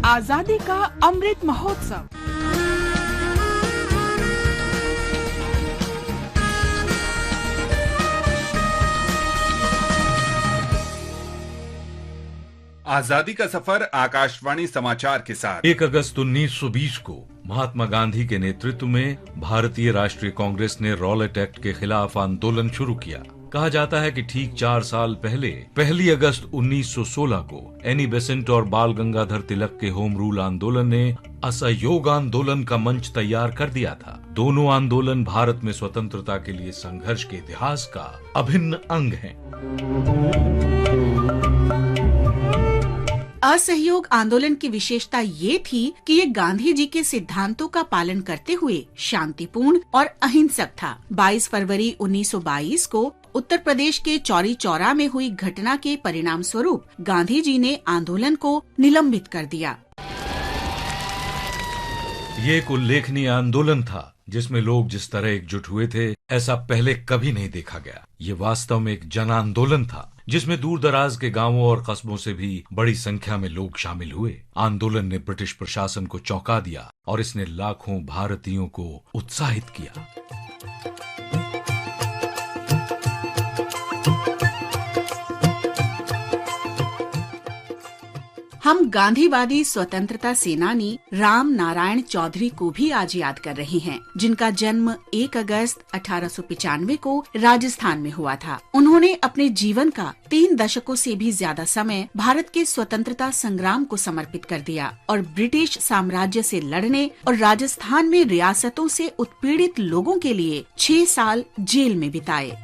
आजादी का अमृत महोत्सव। आजादी का सफर आकाशवाणी समाचार के साथ 1 अगस्त 1920 को महात्मा गांधी के नेतृत्व में भारतीय राष्ट्रीय कांग्रेस ने रॉलेट एक्ट के खिलाफ आंदोलन शुरू किया। कहा जाता है कि ठीक 4 साल पहले 1 अगस्त 1916 को एनी बेसेंट और बाल गंगाधर तिलक के होम रूल आंदोलन ने असहयोग आंदोलन का मंच तैयार कर दिया था। दोनों आंदोलन भारत में स्वतंत्रता के लिए संघर्ष के इतिहास का अभिन्न अंग हैं। असहयोग आंदोलन की विशेषता ये थी कि ये गांधी जी के सिद्धांतों का पालन करते हुए शांतिपूर्ण और अहिंसक था। 22 फरवरी 1922 को उत्तर प्रदेश के चौरी चौरा में हुई घटना के परिणाम स्वरूप गांधी जी ने आंदोलन को निलंबित कर दिया। ये एक उल्लेखनीय आंदोलन था जिसमें लोग जिस तरह एकजुट हुए थे, ऐसा पहले कभी नहीं देखा गया। ये वास्तव में एक जन आंदोलन था जिसमें दूर दराज के गांवों और कस्बों से भी बड़ी संख्या में लोग शामिल हुए। आंदोलन ने ब्रिटिश प्रशासन को चौंका दिया और इसने लाखों भारतीयों को उत्साहित किया। हम गांधीवादी स्वतंत्रता सेनानी राम नारायण चौधरी को भी आज याद कर रहे हैं, जिनका जन्म 1 अगस्त 1895 को राजस्थान में हुआ था। उन्होंने अपने जीवन का 3 दशकों से भी ज्यादा समय भारत के स्वतंत्रता संग्राम को समर्पित कर दिया और ब्रिटिश साम्राज्य से लड़ने और राजस्थान में रियासतों से उत्पीड़ित लोगों के लिए 6 साल जेल में बिताए।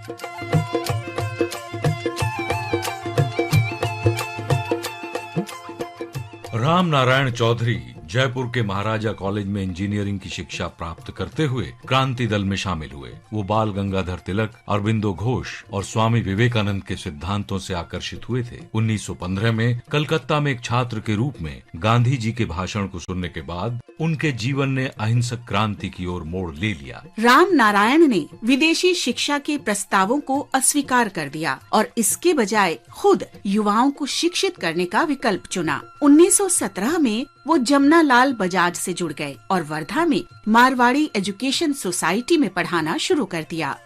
राम नारायण चौधरी जयपुर के महाराजा कॉलेज में इंजीनियरिंग की शिक्षा प्राप्त करते हुए क्रांति दल में शामिल हुए। वो बाल गंगाधर तिलक, अरबिंदो घोष और स्वामी विवेकानंद के सिद्धांतों से आकर्षित हुए थे। 1915 में कलकत्ता में एक छात्र के रूप में गांधी जी के भाषण को सुनने के बाद उनके जीवन ने अहिंसक क्रांति की ओर मोड़ ले लिया। राम नारायण ने विदेशी शिक्षा के प्रस्तावों को अस्वीकार कर दिया और इसके बजाय खुद युवाओं को शिक्षित करने का विकल्प चुना। 1917 में वो जमुना लाल बजाज से जुड़ गए और वर्धा में मारवाड़ी एजुकेशन सोसाइटी में पढ़ाना शुरू कर दिया।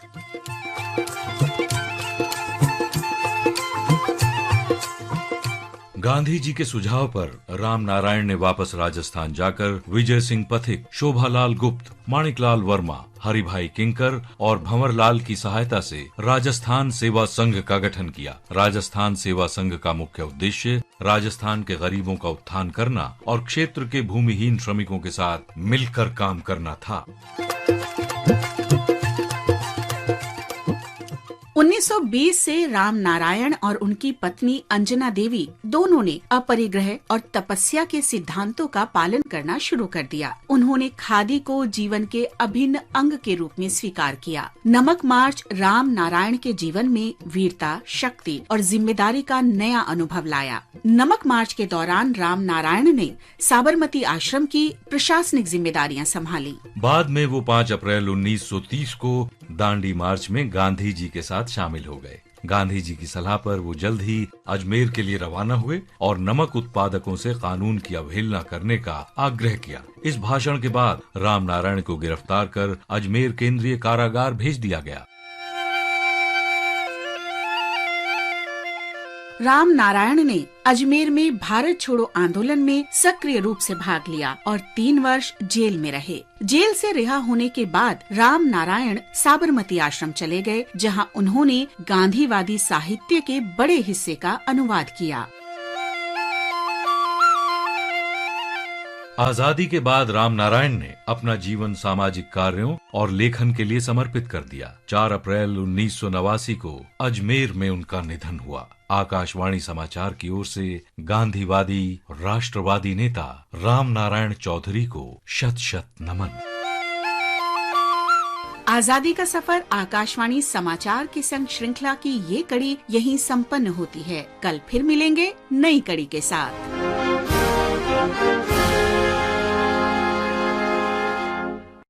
गांधी जी के सुझाव पर राम नारायण ने वापस राजस्थान जाकर विजय सिंह पथिक, शोभालाल गुप्त, माणिकलाल वर्मा, हरिभाई किंकर और भंवरलाल की सहायता से राजस्थान सेवा संघ का गठन किया। राजस्थान सेवा संघ का मुख्य उद्देश्य राजस्थान के गरीबों का उत्थान करना और क्षेत्र के भूमिहीन श्रमिकों के साथ मिलकर काम करना था। 1920 से राम नारायण और उनकी पत्नी अंजना देवी दोनों ने अपरिग्रह और तपस्या के सिद्धांतों का पालन करना शुरू कर दिया। उन्होंने खादी को जीवन के अभिन्न अंग के रूप में स्वीकार किया। नमक मार्च राम नारायण के जीवन में वीरता, शक्ति और जिम्मेदारी का नया अनुभव लाया। नमक मार्च के दौरान राम नारायण ने साबरमती आश्रम की प्रशासनिक जिम्मेदारियां संभाली। बाद में वो 5 अप्रैल 1930 को दांडी मार्च में गांधी जी के साथ शामिल हो गए। गांधी जी की सलाह पर वो जल्द ही अजमेर के लिए रवाना हुए और नमक उत्पादकों से कानून की अवहेलना करने का आग्रह किया। इस भाषण के बाद राम नारायण को गिरफ्तार कर अजमेर केंद्रीय कारागार भेज दिया गया। राम नारायण ने अजमेर में भारत छोड़ो आंदोलन में सक्रिय रूप से भाग लिया और 3 वर्ष जेल में रहे। जेल से रिहा होने के बाद राम नारायण साबरमती आश्रम चले गए, जहां उन्होंने गांधीवादी साहित्य के बड़े हिस्से का अनुवाद किया। आजादी के बाद राम नारायण ने अपना जीवन सामाजिक कार्यों और लेखन के लिए समर्पित कर दिया। 4 अप्रैल 1989 को अजमेर में उनका निधन हुआ। आकाशवाणी समाचार की ओर से गांधीवादी राष्ट्रवादी नेता राम नारायण चौधरी को शत शत नमन। आजादी का सफर आकाशवाणी समाचार की संग श्रृंखला की ये कड़ी यहीं संपन्न होती है। कल फिर मिलेंगे नई कड़ी के साथ।